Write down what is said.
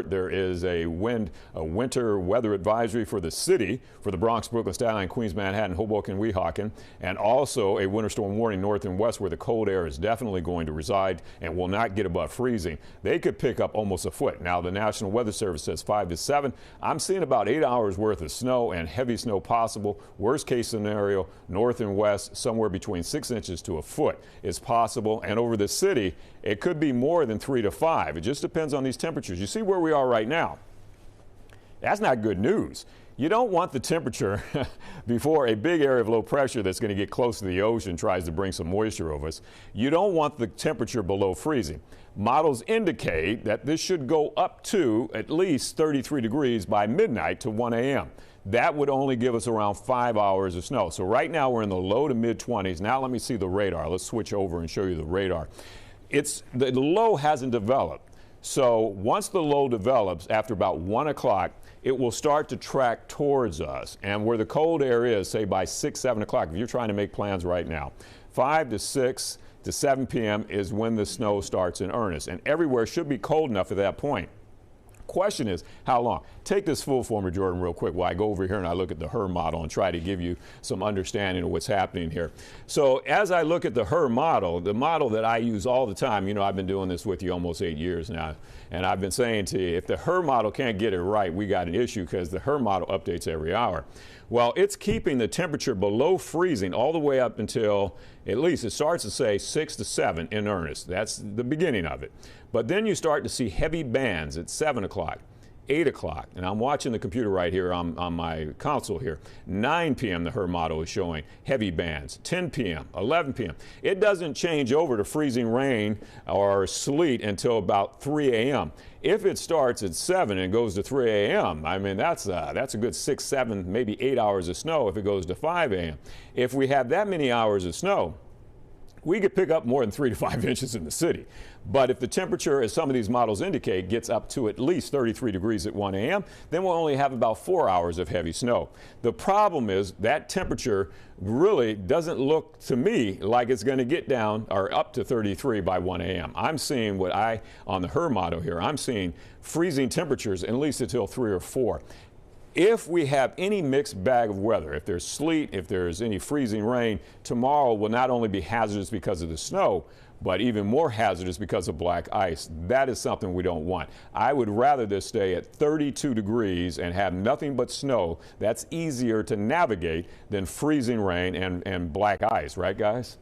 There is a winter weather advisory for the city, for the Bronx, Brooklyn, Staten Island, Queens, Manhattan, Hoboken, Weehawken, and also a winter storm warning north and west where the cold air is definitely going to reside and will not get above freezing. They could pick up almost a foot. Now, the National Weather Service says 5 to 7. I'm seeing about 8 hours worth of snow and heavy snow possible. Worst case scenario, north and west, somewhere between 6 inches to a foot is possible. And over the city, it could be more than 3 to 5. It just depends on these temperatures. You see where we are right now. That's not good news. You don't want the temperature before a big area of low pressure that's going to get close to the ocean tries to bring some moisture over us. You don't want the temperature below freezing. Models indicate that this should go up to at least 33 degrees by midnight to 1 a.m. That would only give us around 5 hours of snow. So right now we're in the low to mid 20s. Now let me see the radar. Let's switch over and show you the radar. The low hasn't developed. So once the low develops after about 1 o'clock, it will start to track towards us. And where the cold air is, say by 6, 7 o'clock, if you're trying to make plans right now, 5 to 6 to 7 p.m. is when the snow starts in earnest. And everywhere should be cold enough at that point. Question is, how long? Take this full former, Jordan, real quick while I go over here and I look at the HRRR model and try to give you some understanding of what's happening here. So as I look at the HRRR model, the model that I use all the time, you know, I've been doing this with you almost 8 years now, and I've been saying to you, if the HRRR model can't get it right, we got an issue because the HRRR model updates every hour. Well, it's keeping the temperature below freezing all the way up until, at least it starts to say 6 to 7 in earnest. That's the beginning of it. But then you start to see heavy bands at 7 o'clock, 8 o'clock, and I'm watching the computer right here on my console here. 9 p.m. the HRRR model is showing heavy bands. 10 p.m., 11 p.m. It doesn't change over to freezing rain or sleet until about 3 a.m. If it starts at 7 and goes to 3 a.m., I mean, that's a good 6, 7, maybe 8 hours of snow if it goes to 5 a.m. If we have that many hours of snow, we could pick up more than 3 to 5 inches in the city. But if the temperature, as some of these models indicate, gets up to at least 33 degrees at 1 a.m., then we'll only have about 4 hours of heavy snow. The problem is that temperature really doesn't look to me like it's going to get down or up to 33 by 1 a.m. I'm seeing on the HRRR model here, I'm seeing freezing temperatures at least until 3 or 4. If we have any mixed bag of weather, if there's sleet, if there's any freezing rain, tomorrow will not only be hazardous because of the snow, but even more hazardous because of black ice. That is something we don't want. I would rather this stay at 32 degrees and have nothing but snow. That's easier to navigate than freezing rain and black ice, right, guys?